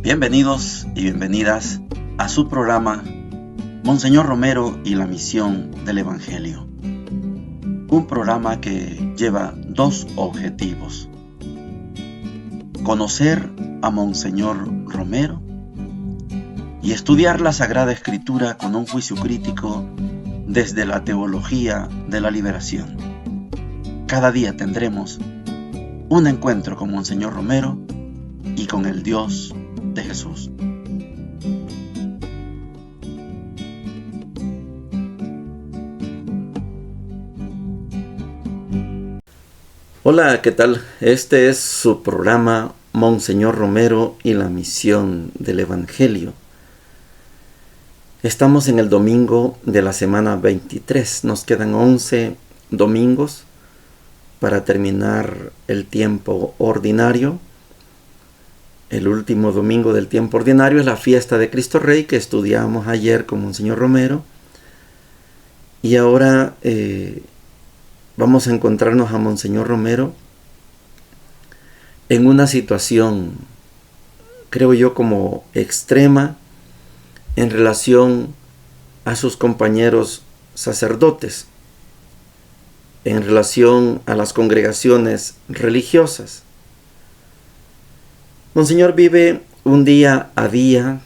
Bienvenidos y bienvenidas a su programa Monseñor Romero y la misión del Evangelio. Un programa que lleva dos objetivos: conocer a Monseñor Romero y estudiar la Sagrada Escritura con un juicio crítico desde la teología de la liberación. Cada día tendremos un encuentro con Monseñor Romero y con el Dios de Jesús. Hola, ¿qué tal? Este es su programa Monseñor Romero y la misión del Evangelio. Estamos en el domingo de la semana 23. Nos quedan 11 domingos para terminar el tiempo ordinario. El último domingo del tiempo ordinario es la fiesta de Cristo Rey, que estudiamos ayer con Monseñor Romero. Y ahora vamos a encontrarnos a Monseñor Romero en una situación, creo yo, como extrema en relación a sus compañeros sacerdotes, en relación a las congregaciones religiosas. Monseñor vive un día a día,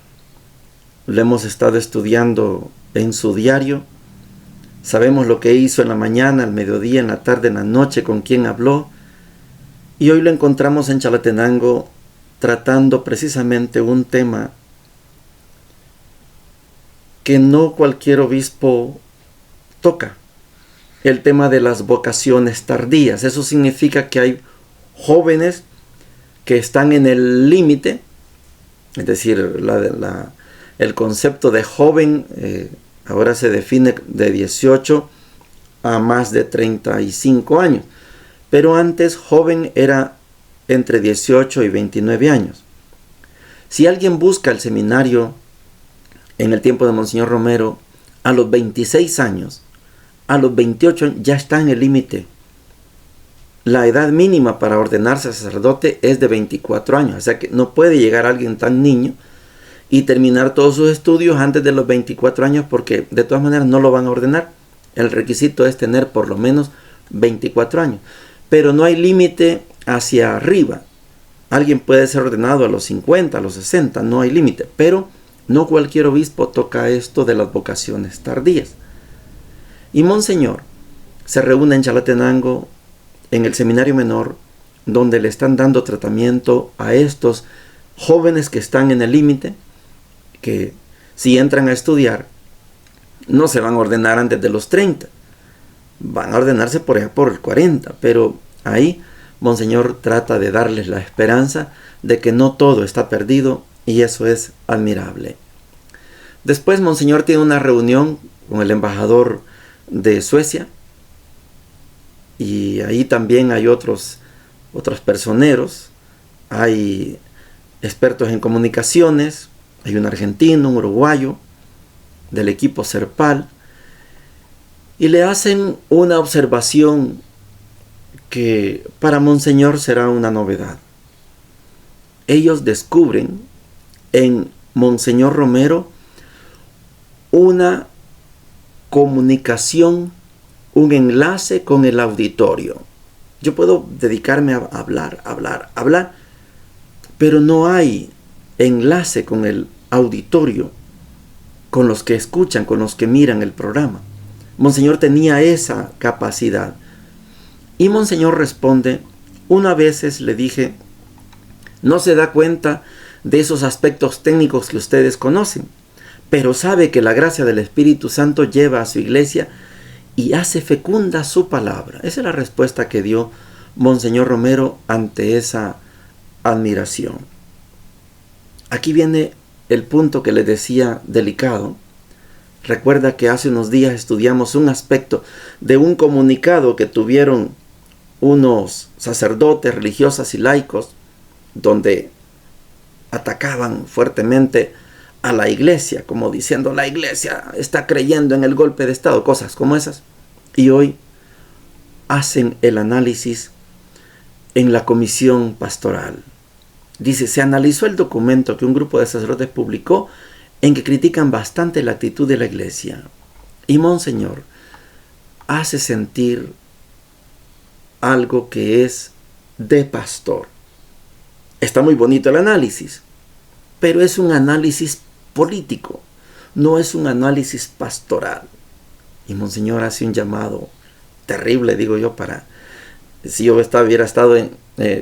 lo hemos estado estudiando en su diario, sabemos lo que hizo en la mañana, al mediodía, en la tarde, en la noche, con quién habló, y hoy lo encontramos en Chalatenango tratando precisamente un tema que no cualquier obispo toca: el tema de las vocaciones tardías. Eso significa que hay jóvenes que están en el límite, es decir, el concepto de joven ahora se define de 18 a más de 35 años, pero antes joven era entre 18 y 29 años. Si alguien busca el seminario en el tiempo de Monseñor Romero, a los 26 años, a los 28 ya está en el límite. La edad mínima para ordenarse sacerdote es de 24 años, o sea que no puede llegar alguien tan niño y terminar todos sus estudios antes de los 24 años, porque de todas maneras no lo van a ordenar. El requisito es tener por lo menos 24 años, pero no hay límite hacia arriba. Alguien puede ser ordenado a los 50, a los 60, no hay límite, pero no cualquier obispo toca esto de las vocaciones tardías. Y Monseñor se reúne en Chalatenango, en el seminario menor, donde le están dando tratamiento a estos jóvenes que están en el límite, que si entran a estudiar no se van a ordenar antes de los 30, van a ordenarse por allá por el 40, pero ahí Monseñor trata de darles la esperanza de que no todo está perdido, y eso es admirable. Después Monseñor tiene una reunión con el embajador de Suecia, y ahí también hay otros personeros, hay expertos en comunicaciones, hay un argentino, un uruguayo del equipo Serpal, y le hacen una observación que para Monseñor será una novedad. Ellos descubren en Monseñor Romero una comunicación, un enlace con el auditorio. Yo puedo dedicarme a hablar, pero no hay enlace con el auditorio, con los que escuchan, con los que miran el programa. Monseñor tenía esa capacidad. Y Monseñor responde: una vez le dije, no se da cuenta de esos aspectos técnicos que ustedes conocen, pero sabe que la gracia del Espíritu Santo lleva a su iglesia y hace fecunda su palabra. Esa es la respuesta que dio Monseñor Romero ante esa admiración. Aquí viene el punto que les decía delicado. Recuerda que hace unos días estudiamos un aspecto de un comunicado que tuvieron unos sacerdotes, religiosas y laicos, donde atacaban fuertemente a la iglesia, como diciendo: la iglesia está creyendo en el golpe de Estado, cosas como esas. Y hoy hacen el análisis en la comisión pastoral. Dice, se analizó el documento que un grupo de sacerdotes publicó en que critican bastante la actitud de la iglesia. Y Monseñor hace sentir algo que es de pastor. Está muy bonito el análisis, pero es un análisis político, no es un análisis pastoral. Y Monseñor hace un llamado terrible, digo yo, para... Si yo hubiera estado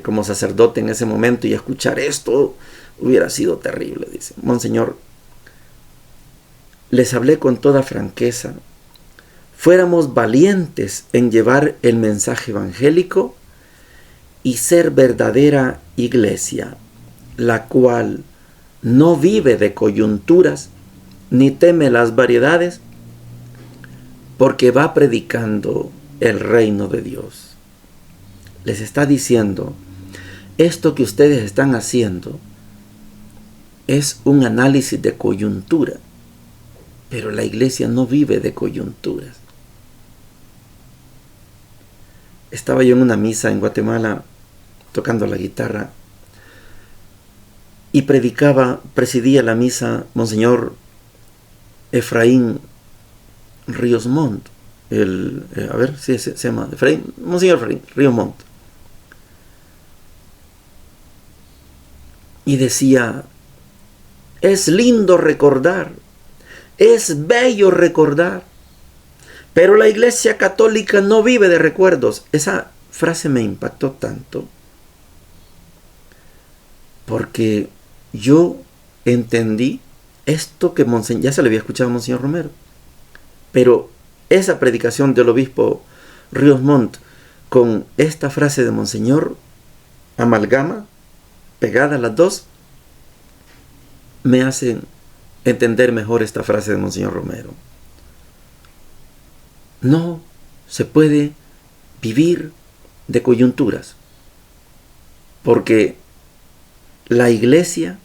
como sacerdote en ese momento y escuchar esto, hubiera sido terrible, dice. Monseñor, les hablé con toda franqueza. Fuéramos valientes en llevar el mensaje evangélico y ser verdadera iglesia, la cual no vive de coyunturas ni teme las variedades, porque va predicando el reino de Dios. Les está diciendo, esto que ustedes están haciendo es un análisis de coyuntura, pero la iglesia no vive de coyunturas. Estaba yo en una misa en Guatemala tocando la guitarra y presidía la misa Monseñor Efraín Ríos Montt, se llama Monseñor Efraín Ríos Montt. Y decía, es lindo recordar, es bello recordar, pero la Iglesia Católica no vive de recuerdos. Esa frase me impactó tanto, porque yo entendí esto que ya se le había escuchado a Monseñor Romero, pero esa predicación del obispo Ríos Montt con esta frase de Monseñor, amalgama, pegada a las dos, me hacen entender mejor esta frase de Monseñor Romero. No se puede vivir de coyunturas, porque la iglesia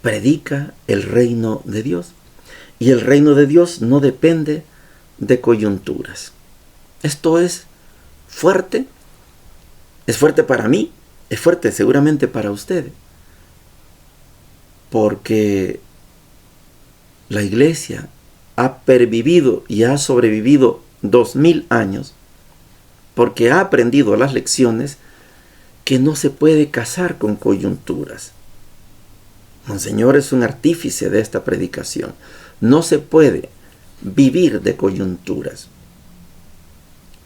predica el reino de Dios, y el reino de Dios no depende de coyunturas. Esto es fuerte para mí, es fuerte seguramente para ustedes, porque la iglesia ha pervivido y ha sobrevivido 2000 años, porque ha aprendido las lecciones que no se puede casar con coyunturas. Monseñor es un artífice de esta predicación. No se puede vivir de coyunturas.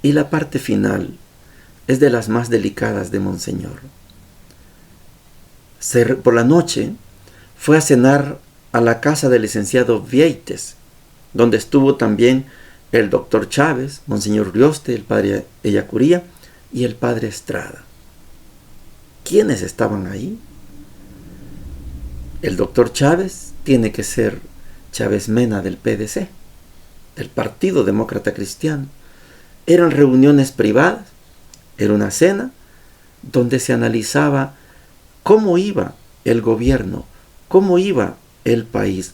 Y la parte final es de las más delicadas de Monseñor. Por la noche fue a cenar a la casa del licenciado Vieites, donde estuvo también el doctor Chávez, Monseñor Rioste, el padre Ellacuría y el padre Estrada. ¿Quiénes estaban ahí? El doctor Chávez tiene que ser Chávez Mena del PDC, del Partido Demócrata Cristiano. Eran reuniones privadas, era una cena donde se analizaba cómo iba el gobierno, cómo iba el país,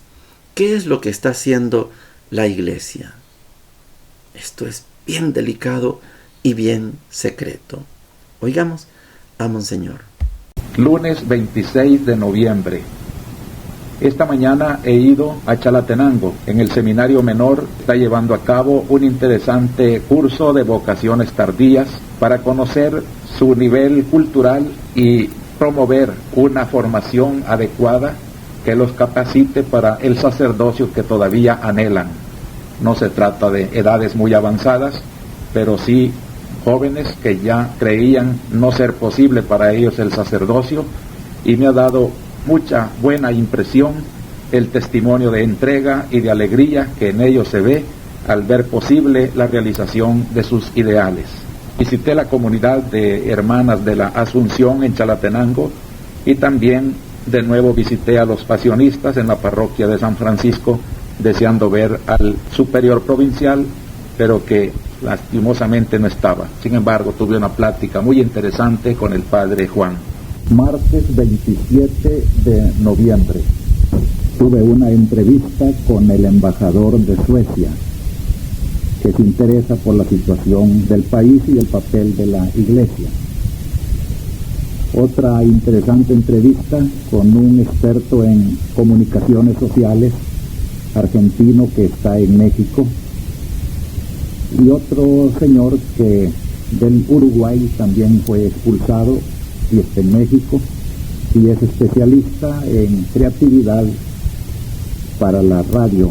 qué es lo que está haciendo la iglesia. Esto es bien delicado y bien secreto. Oigamos a Monseñor. Lunes 26 de noviembre. Esta mañana he ido a Chalatenango. En el seminario menor está llevando a cabo un interesante curso de vocaciones tardías para conocer su nivel cultural y promover una formación adecuada que los capacite para el sacerdocio que todavía anhelan. No se trata de edades muy avanzadas, pero sí jóvenes que ya creían no ser posible para ellos el sacerdocio, y me ha dado mucha buena impresión el testimonio de entrega y de alegría que en ellos se ve al ver posible la realización de sus ideales. Visité la comunidad de hermanas de la Asunción en Chalatenango y también de nuevo visité a los pasionistas en la parroquia de San Francisco, deseando ver al superior provincial, pero que lastimosamente no estaba. Sin embargo, tuve una plática muy interesante con el padre Juan. Martes 27 de noviembre. Tuve una entrevista con el embajador de Suecia, que se interesa por la situación del país y el papel de la iglesia. Otra interesante entrevista con un experto en comunicaciones sociales argentino que está en México, y otro señor que del Uruguay también fue expulsado y está en México y es especialista en creatividad para la radio,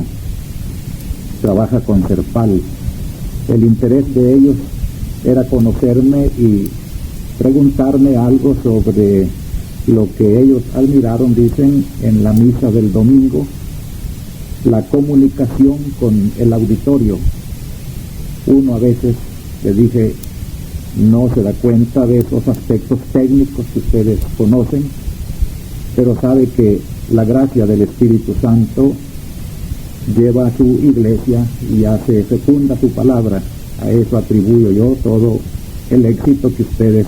trabaja con Serpal. El interés de ellos era conocerme y preguntarme algo sobre lo que ellos admiraron, dicen, en la misa del domingo, la comunicación con el auditorio. Uno a veces, les dije, no se da cuenta de esos aspectos técnicos que ustedes conocen, pero sabe que la gracia del Espíritu Santo lleva a su iglesia y hace fecunda su palabra. A eso atribuyo yo todo el éxito que ustedes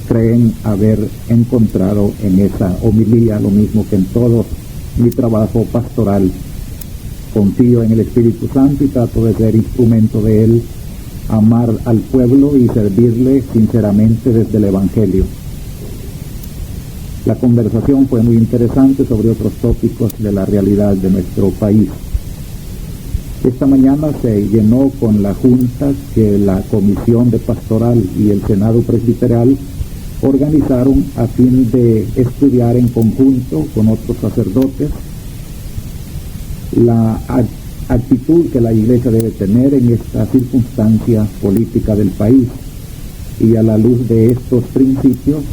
creen haber encontrado en esa homilía, lo mismo que en todo mi trabajo pastoral. Confío en el Espíritu Santo y trato de ser instrumento de Él, amar al pueblo y servirle sinceramente desde el Evangelio. La conversación fue muy interesante sobre otros tópicos de la realidad de nuestro país. Esta mañana se llenó con la junta que la Comisión de Pastoral y el Senado Presbiteral organizaron a fin de estudiar en conjunto con otros sacerdotes la actitud que la Iglesia debe tener en esta circunstancia política del país. Y a la luz de estos principios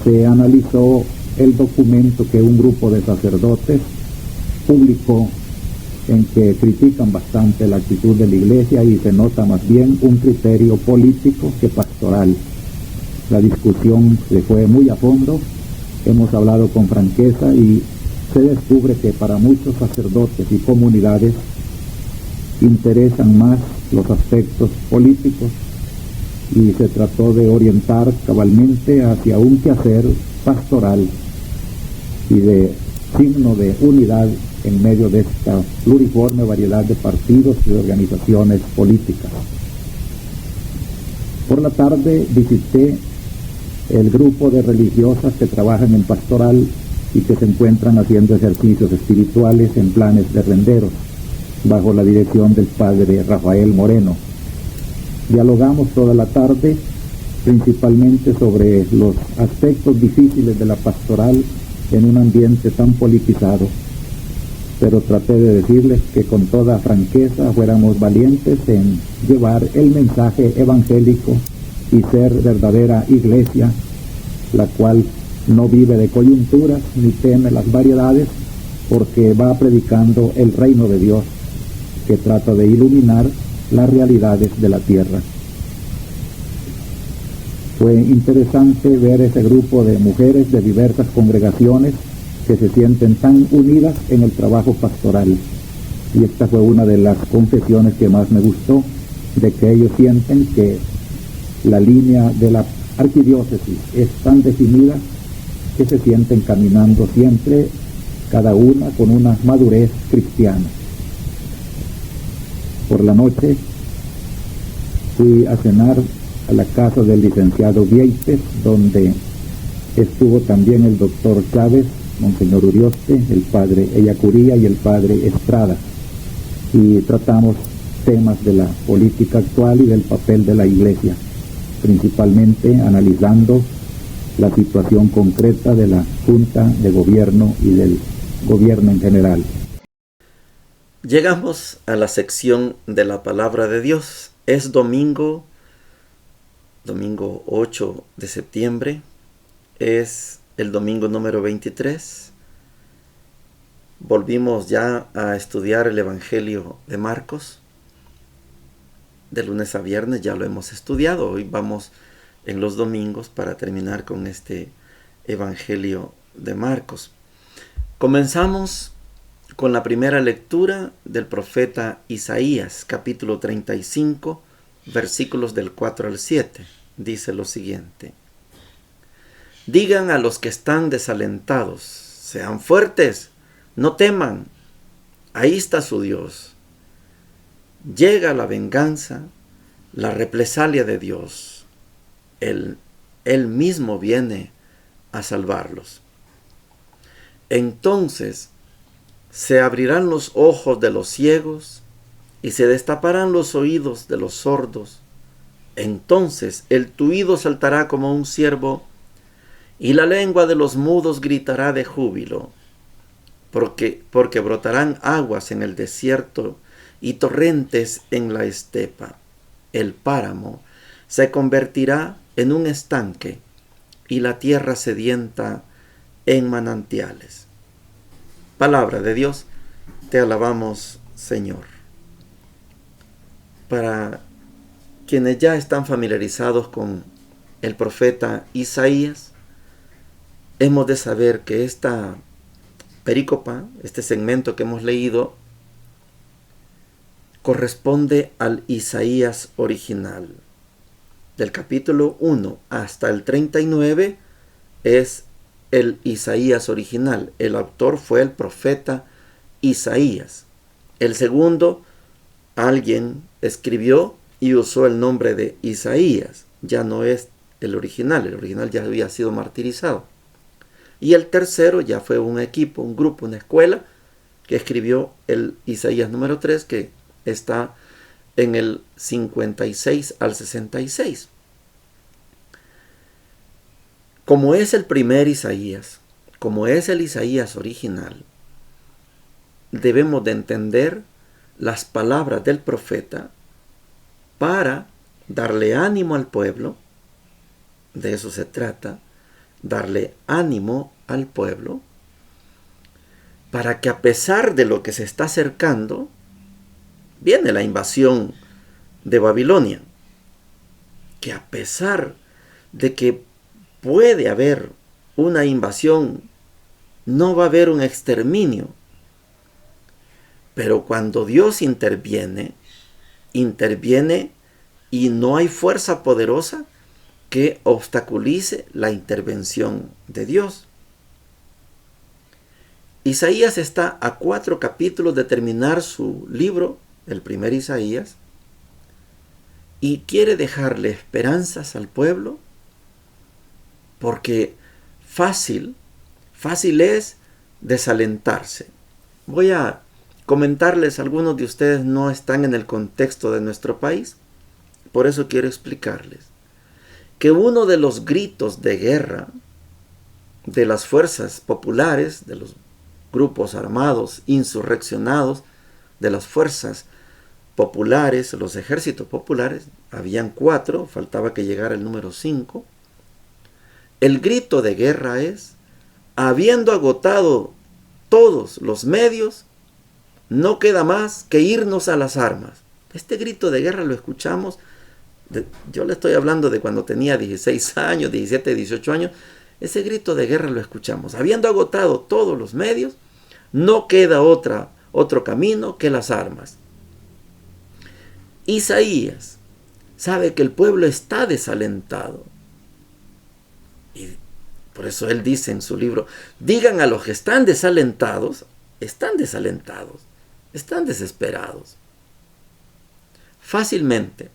se analizó el documento que un grupo de sacerdotes publicó, en que critican bastante la actitud de la Iglesia y se nota más bien un criterio político que pastoral. La discusión se fue muy a fondo, hemos hablado con franqueza y se descubre que para muchos sacerdotes y comunidades interesan más los aspectos políticos y se trató de orientar cabalmente hacia un quehacer pastoral y de signo de unidad en medio de esta pluriforme variedad de partidos y de organizaciones políticas. Por la tarde visité el grupo de religiosas que trabajan en pastoral y que se encuentran haciendo ejercicios espirituales en planes de renderos, bajo la dirección del padre Rafael Moreno. Dialogamos toda la tarde, principalmente sobre los aspectos difíciles de la pastoral en un ambiente tan politizado, pero traté de decirles que con toda franqueza fuéramos valientes en llevar el mensaje evangélico y ser verdadera iglesia, la cual no vive de coyunturas ni teme las variedades, porque va predicando el reino de Dios, que trata de iluminar las realidades de la tierra. Fue interesante ver ese grupo de mujeres de diversas congregaciones que se sienten tan unidas en el trabajo pastoral. Y esta fue una de las confesiones que más me gustó, de que ellos sienten que la línea de la arquidiócesis es tan definida que se sienten caminando siempre, cada una con una madurez cristiana. Por la noche fui a cenar a la casa del licenciado Vieites, donde estuvo también el doctor Chávez, Monseñor Urioste, el padre Ellacuría y el padre Estrada, y tratamos temas de la política actual y del papel de la Iglesia, principalmente analizando la situación concreta de la Junta de Gobierno y del gobierno en general. Llegamos a la sección de la palabra de Dios. Es domingo 8 de septiembre, es el domingo número 23. Volvimos ya a estudiar el Evangelio de Marcos. De lunes a viernes ya lo hemos estudiado. Hoy vamos en los domingos para terminar con este Evangelio de Marcos. Comenzamos con la primera lectura del profeta Isaías, capítulo 35, versículos del 4 al 7. Dice lo siguiente: digan a los que están desalentados, sean fuertes, no teman, ahí está su Dios. Llega la venganza, la represalia de Dios. Él mismo viene a salvarlos. Entonces se abrirán los ojos de los ciegos y se destaparán los oídos de los sordos. Entonces el tuido saltará como un ciervo y la lengua de los mudos gritará de júbilo, porque brotarán aguas en el desierto y torrentes en la estepa. El páramo se convertirá en un estanque y la tierra sedienta en manantiales. Palabra de Dios, te alabamos, Señor. Para quienes ya están familiarizados con el profeta Isaías, hemos de saber que esta perícopa, este segmento que hemos leído, corresponde al Isaías original. Del capítulo 1 hasta el 39 es el Isaías original. El autor fue el profeta Isaías. El segundo, alguien escribió y usó el nombre de Isaías. Ya no es el original ya había sido martirizado. Y el tercero ya fue un equipo, un grupo, una escuela que escribió el Isaías número 3, que está en el 56 al 66. Como es el primer Isaías, como es el Isaías original, debemos de entender las palabras del profeta para darle ánimo al pueblo. De eso se trata, darle ánimo al pueblo, para que a pesar de lo que se está acercando, viene la invasión de Babilonia, que a pesar de que puede haber una invasión, no va a haber un exterminio. Pero cuando Dios interviene y no hay fuerza poderosa que obstaculice la intervención de Dios. Isaías está a 4 capítulos de terminar su libro, el primer Isaías, y quiere dejarle esperanzas al pueblo, porque fácil es desalentarse. Voy a comentarles, algunos de ustedes no están en el contexto de nuestro país, por eso quiero explicarles que uno de los gritos de guerra de las fuerzas populares, de los grupos armados insurreccionados, de las fuerzas populares, los ejércitos populares, habían 4, faltaba que llegara el número 5. El grito de guerra es: habiendo agotado todos los medios, no queda más que irnos a las armas. Este grito de guerra lo escuchamos, yo le estoy hablando de cuando tenía 16 años, 17, 18 años. Ese grito de guerra lo escuchamos. Habiendo agotado todos los medios, no queda otro camino que las armas. Isaías sabe que el pueblo está desalentado. Y por eso él dice en su libro: digan a los que están desalentados, están desesperados. Fácilmente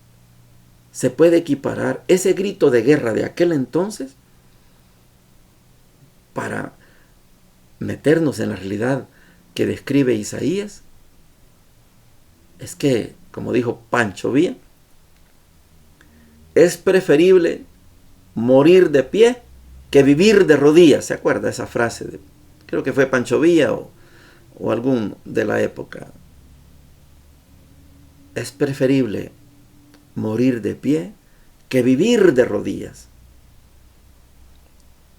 se puede equiparar ese grito de guerra de aquel entonces para meternos en la realidad que describe Isaías. Es que, como dijo Pancho Villa, es preferible morir de pie que vivir de rodillas. ¿Se acuerda esa frase? Creo que fue Pancho Villa o algún de la época. Es preferible morir de pie que vivir de rodillas.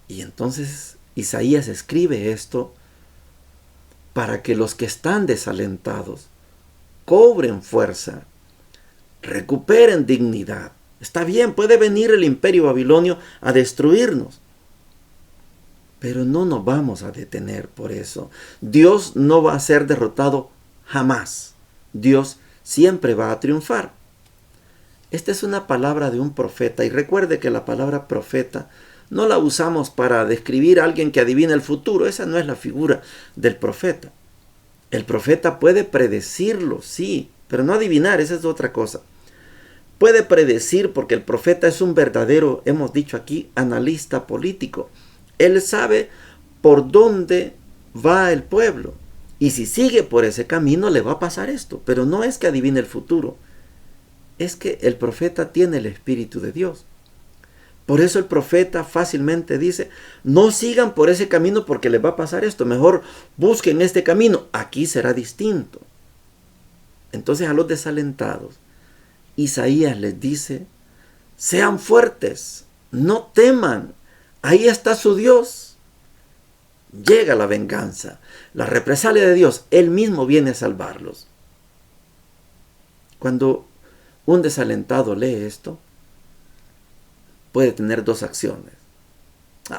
Y entonces Isaías escribe esto para que los que están desalentados cobren fuerza, recuperen dignidad. Está bien, puede venir el imperio babilonio a destruirnos, pero no nos vamos a detener por eso. Dios no va a ser derrotado jamás. Dios siempre va a triunfar. Esta es una palabra de un profeta, y recuerde que la palabra profeta no la usamos para describir a alguien que adivina el futuro. Esa no es la figura del profeta. El profeta puede predecirlo, sí, pero no adivinar, esa es otra cosa. Puede predecir porque el profeta es un verdadero, hemos dicho aquí, analista político. Él sabe por dónde va el pueblo. Y si sigue por ese camino le va a pasar esto. Pero no es que adivine el futuro. Es que el profeta tiene el Espíritu de Dios. Por eso el profeta fácilmente dice, no sigan por ese camino porque les va a pasar esto. Mejor busquen este camino. Aquí será distinto. Entonces a los desalentados, Isaías les dice, sean fuertes, no teman. Ahí está su Dios. Llega la venganza, la represalia de Dios. Él mismo viene a salvarlos. Cuando un desalentado lee esto, puede tener dos acciones.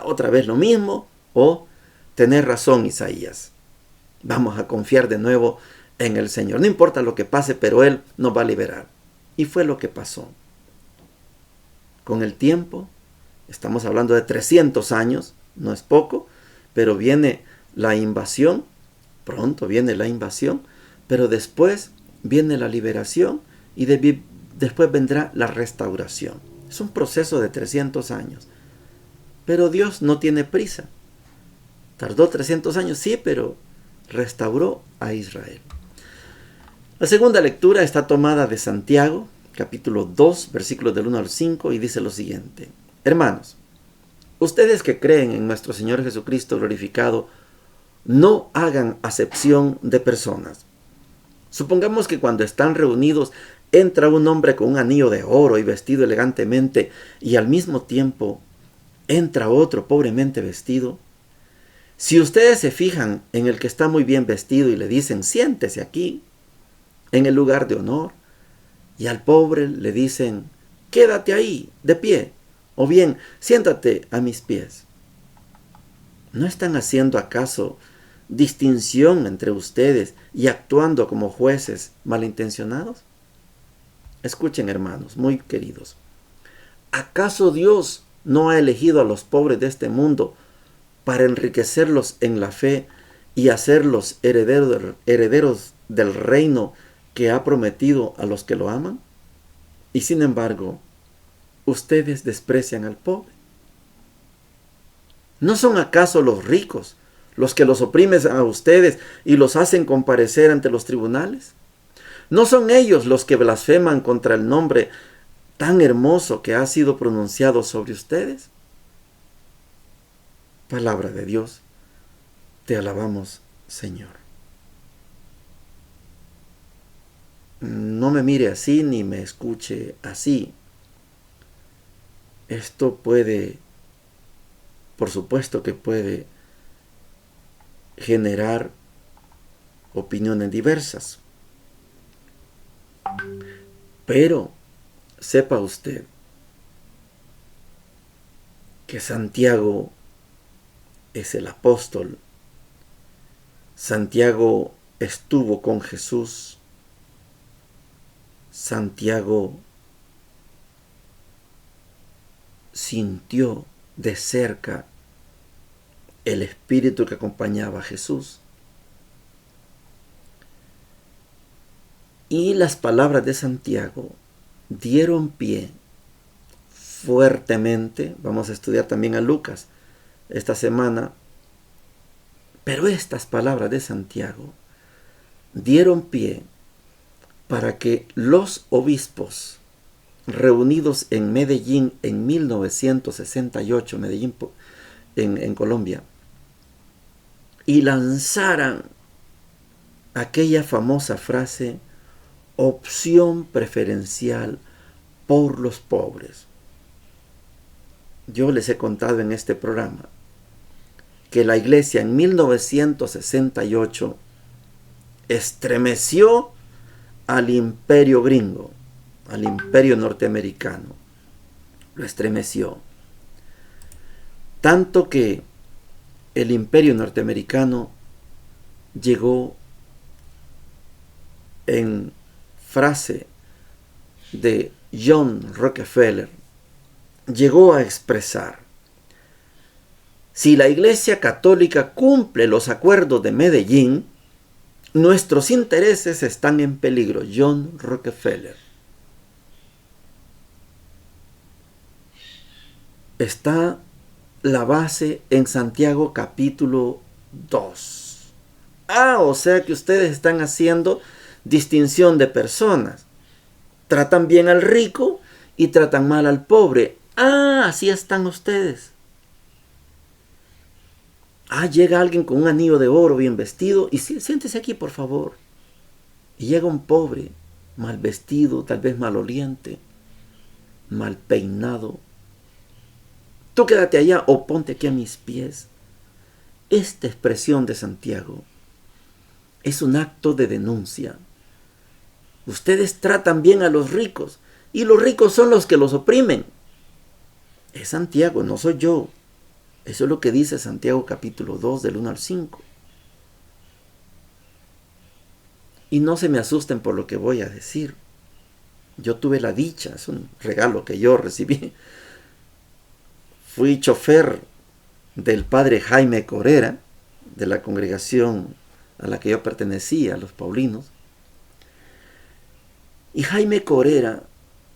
Otra vez lo mismo, o tener razón Isaías. Vamos a confiar de nuevo en el Señor. No importa lo que pase, pero Él nos va a liberar. Y fue lo que pasó. Con el tiempo, estamos hablando de 300 años, no es poco, pero viene la invasión, pronto viene la invasión, pero después viene la liberación y después vendrá la restauración. Es un proceso de 300 años. Pero Dios no tiene prisa. Tardó 300 años, sí, pero restauró a Israel. La segunda lectura está tomada de Santiago, capítulo 2, versículos del 1 al 5, y dice lo siguiente. Hermanos, ustedes que creen en nuestro Señor Jesucristo glorificado, no hagan acepción de personas. Supongamos que cuando están reunidos entra un hombre con un anillo de oro y vestido elegantemente, y al mismo tiempo entra otro pobremente vestido. Si ustedes se fijan en el que está muy bien vestido y le dicen, siéntese aquí, en el lugar de honor, y al pobre le dicen, quédate ahí, de pie, o bien, siéntate a mis pies. ¿No están haciendo acaso distinción entre ustedes y actuando como jueces malintencionados? Escuchen, hermanos, muy queridos. ¿Acaso Dios no ha elegido a los pobres de este mundo para enriquecerlos en la fe y hacerlos herederos del reino que ha prometido a los que lo aman? Y sin embargo, ustedes desprecian al pobre. ¿No son acaso los ricos los que los oprimen a ustedes y los hacen comparecer ante los tribunales? ¿No son ellos los que blasfeman contra el nombre tan hermoso que ha sido pronunciado sobre ustedes? Palabra de Dios, te alabamos, Señor. No me mire así ni me escuche así. Esto puede, por supuesto que puede generar opiniones diversas. Pero sepa usted que Santiago es el apóstol. Santiago estuvo con Jesús. Santiago sintió de cerca el espíritu que acompañaba a Jesús. Y las palabras de Santiago dieron pie fuertemente. Vamos a estudiar también a Lucas esta semana. Pero estas palabras de Santiago dieron pie para que los obispos reunidos en Medellín en 1968, Medellín en Colombia, y lanzaran aquella famosa frase, opción preferencial por los pobres. Yo les he contado en este programa que la iglesia en 1968 estremeció al imperio gringo, al imperio norteamericano. Lo estremeció. Tanto que el imperio norteamericano llegó en frase de John Rockefeller, llegó a expresar: si la Iglesia Católica cumple los acuerdos de Medellín, nuestros intereses están en peligro. John Rockefeller. Está la base en Santiago capítulo 2. O sea que ustedes están haciendo distinción de personas. Tratan bien al rico y tratan mal al pobre. Así están ustedes. Llega alguien con un anillo de oro bien vestido y siéntese aquí, por favor. Y llega un pobre, mal vestido, tal vez maloliente, mal peinado. Tú quédate allá o ponte aquí a mis pies. Esta expresión de Santiago es un acto de denuncia. Ustedes tratan bien a los ricos y los ricos son los que los oprimen. Es Santiago, no soy yo. Eso es lo que dice Santiago capítulo 2 del 1 al 5. Y no se me asusten por lo que voy a decir. Yo tuve la dicha, es un regalo que yo recibí. Fui chofer del padre Jaime Corera, de la congregación a la que yo pertenecía, los Paulinos. Y Jaime Corera,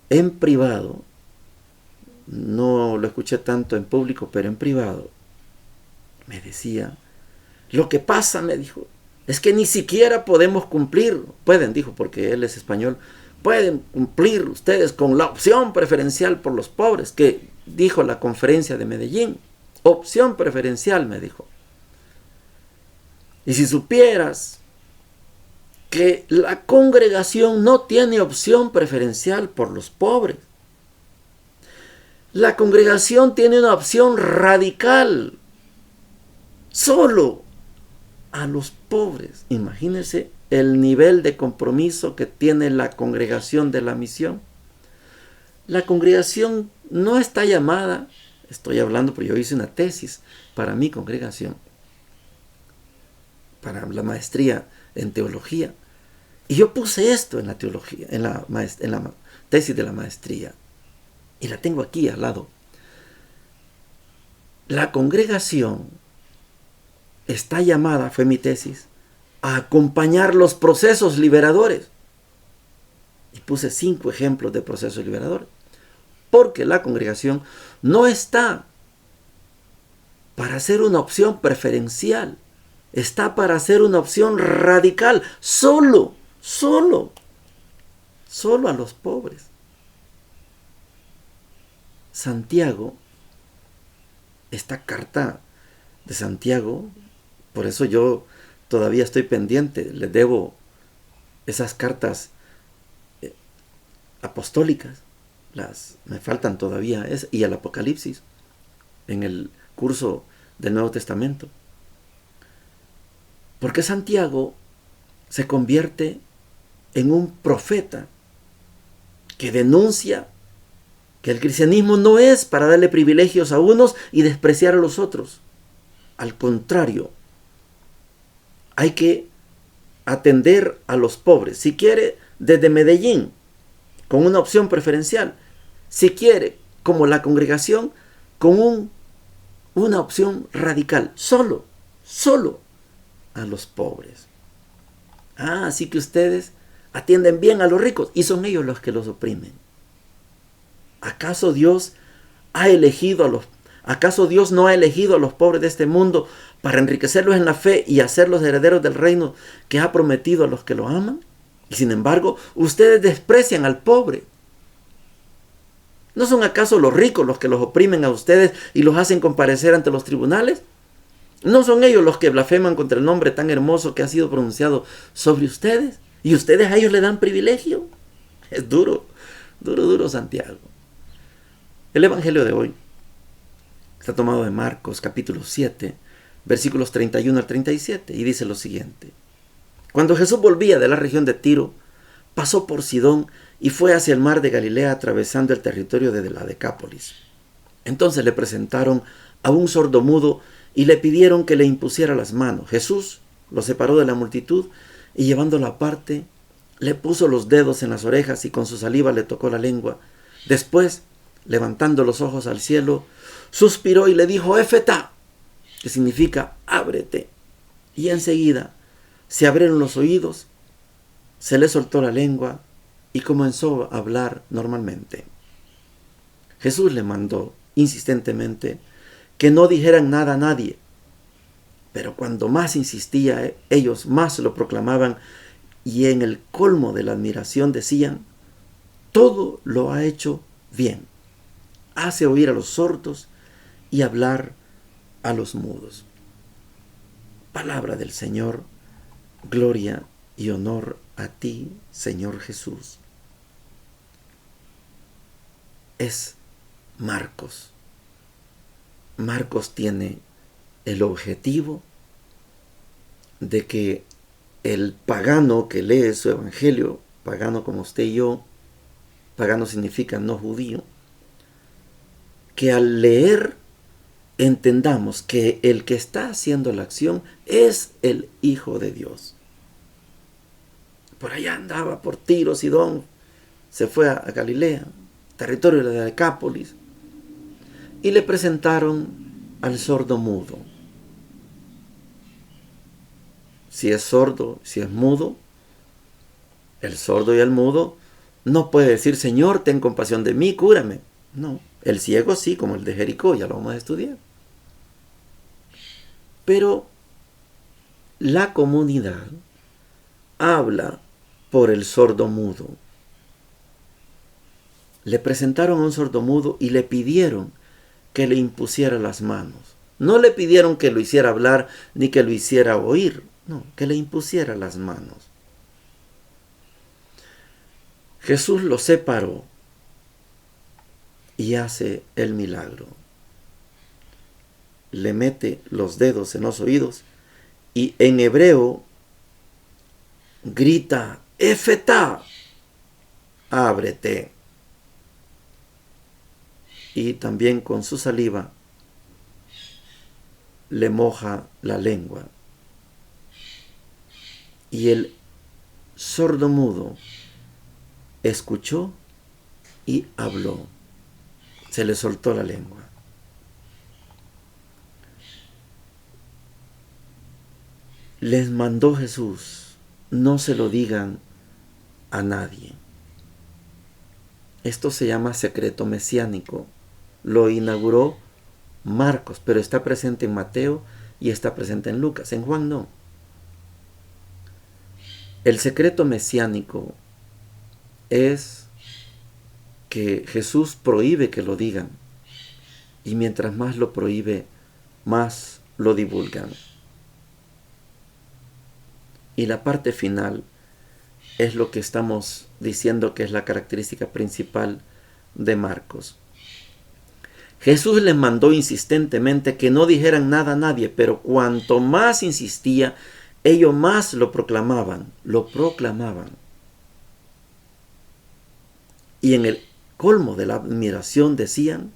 en privado, no lo escuché tanto en público, pero en privado, me decía, lo que pasa, me dijo, es que ni siquiera podemos cumplir, pueden, dijo, porque él es español, pueden cumplir ustedes con la opción preferencial por los pobres, que dijo la conferencia de Medellín. Opción preferencial, me dijo. Y si supieras que la congregación no tiene opción preferencial por los pobres. La congregación tiene una opción radical solo a los pobres. Imagínense el nivel de compromiso que tiene la congregación de la misión. La congregación no está llamada, estoy hablando porque yo hice una tesis para mi congregación, para la maestría en teología. Y yo puse esto en la teología, en la tesis de la maestría. Y la tengo aquí al lado. La congregación está llamada, fue mi tesis, a acompañar los procesos liberadores. Y puse 5 ejemplos de procesos liberadores. Porque la congregación no está para ser una opción preferencial. Está para ser una opción radical. Solo a los pobres. Santiago, esta carta de Santiago, por eso yo todavía estoy pendiente, les debo esas cartas apostólicas, me faltan todavía, y el Apocalipsis en el curso del Nuevo Testamento. Porque Santiago se convierte en un profeta que denuncia que el cristianismo no es para darle privilegios a unos y despreciar a los otros. Al contrario, hay que atender a los pobres. Si quiere, desde Medellín, con una opción preferencial. Si quiere, como la congregación, con una opción radical. Solo a los pobres. Así que ustedes atienden bien a los ricos y son ellos los que los oprimen. ¿Acaso Dios no ha elegido a los pobres de este mundo para enriquecerlos en la fe y hacerlos herederos del reino que ha prometido a los que lo aman? Y sin embargo, ustedes desprecian al pobre. ¿No son acaso los ricos los que los oprimen a ustedes y los hacen comparecer ante los tribunales? ¿No son ellos los que blasfeman contra el nombre tan hermoso que ha sido pronunciado sobre ustedes? ¿Y ustedes a ellos le dan privilegio? Es duro Santiago. El Evangelio de hoy está tomado de Marcos capítulo 7, versículos 31 al 37, y dice lo siguiente. Cuando Jesús volvía de la región de Tiro, pasó por Sidón y fue hacia el mar de Galilea atravesando el territorio de la Decápolis. Entonces le presentaron a un sordomudo y le pidieron que le impusiera las manos. Jesús lo separó de la multitud y llevándolo aparte, le puso los dedos en las orejas y con su saliva le tocó la lengua. Después, levantando los ojos al cielo, suspiró y le dijo, Éfeta, que significa ábrete. Y enseguida se abrieron los oídos, se le soltó la lengua y comenzó a hablar normalmente. Jesús le mandó insistentemente que no dijeran nada a nadie. Pero cuando más insistía, ellos más lo proclamaban, y en el colmo de la admiración decían: todo lo ha hecho bien. Hace oír a los sordos y hablar a los mudos. Palabra del Señor. Gloria y honor a ti, Señor Jesús. Es Marcos. Marcos tiene el objetivo de que el pagano que lee su evangelio, pagano como usted y yo, pagano significa no judío, que al leer entendamos que el que está haciendo la acción es el Hijo de Dios. Por allá andaba por Tiro, Sidón, se fue a Galilea, territorio de la Decápolis, y le presentaron al sordo mudo. Si es sordo, si es mudo, el sordo y el mudo no puede decir: Señor, ten compasión de mí, cúrame. No, el ciego sí, como el de Jericó, ya lo vamos a estudiar. Pero la comunidad habla por el sordo mudo. Le presentaron a un sordo mudo y le pidieron que le impusiera las manos. No le pidieron que lo hiciera hablar ni que lo hiciera oír, no, que le impusiera las manos. Jesús lo separó y hace el milagro. Le mete los dedos en los oídos y en hebreo grita: Efetá, ábrete. Y también con su saliva le moja la lengua. Y el sordo mudo escuchó y habló. Se le soltó la lengua. Les mandó Jesús: no se lo digan a nadie. Esto se llama secreto mesiánico. Lo inauguró Marcos, pero está presente en Mateo y está presente en Lucas. En Juan no. El secreto mesiánico es que Jesús prohíbe que lo digan, y mientras más lo prohíbe, más lo divulgan. Y la parte final es lo que estamos diciendo que es la característica principal de Marcos. Jesús les mandó insistentemente que no dijeran nada a nadie, pero cuanto más insistía, ellos más lo proclamaban, Y en el colmo de la admiración decían: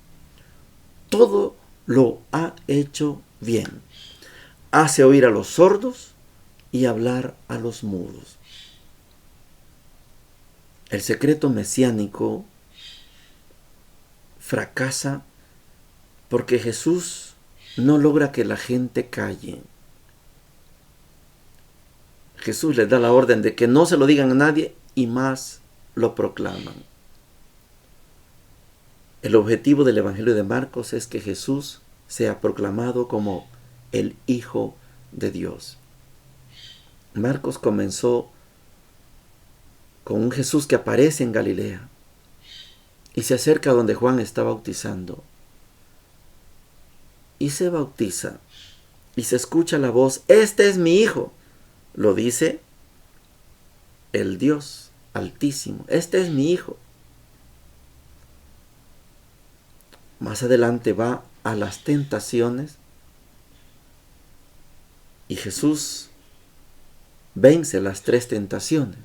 todo lo ha hecho bien. Hace oír a los sordos y hablar a los mudos. El secreto mesiánico fracasa porque Jesús no logra que la gente calle. Jesús les da la orden de que no se lo digan a nadie y más lo proclaman. El objetivo del Evangelio de Marcos es que Jesús sea proclamado como el Hijo de Dios. Marcos comenzó con un Jesús que aparece en Galilea y se acerca a donde Juan está bautizando. Y se bautiza y se escucha la voz: este es mi Hijo. Lo dice el Dios Altísimo. Este es mi Hijo. Más adelante va a las tentaciones y Jesús vence las 3 tentaciones.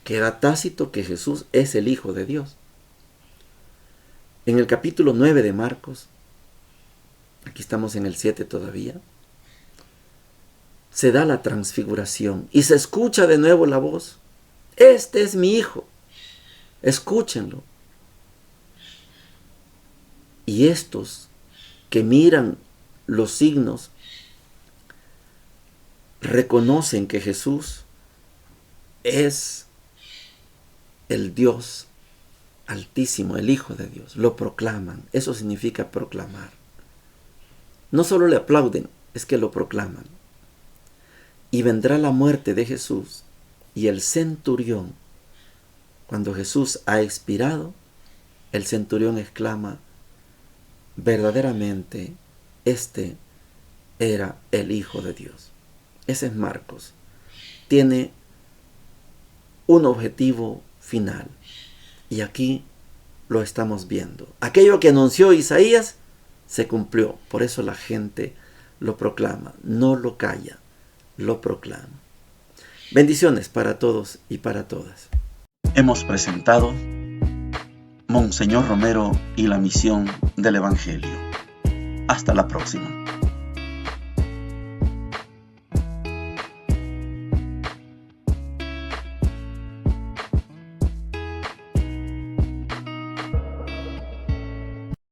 Queda tácito que Jesús es el Hijo de Dios. En el capítulo 9 de Marcos, aquí estamos en el 7 todavía, se da la transfiguración y se escucha de nuevo la voz: este es mi Hijo, escúchenlo. Y estos que miran los signos reconocen que Jesús es el Dios Altísimo, el Hijo de Dios. Lo proclaman. Eso significa proclamar. no solo le aplauden, es que lo proclaman. Y vendrá la muerte de Jesús, y el centurión, cuando Jesús ha expirado, el centurión exclama, verdaderamente, este era el Hijo de Dios. Ese es Marcos. Tiene un objetivo final. Y aquí lo estamos viendo. Aquello que anunció Isaías se cumplió. Por eso la gente lo proclama. No lo calla, lo proclama. Bendiciones para todos y para todas. Hemos presentado Monseñor Romero y la misión del Evangelio. Hasta la próxima.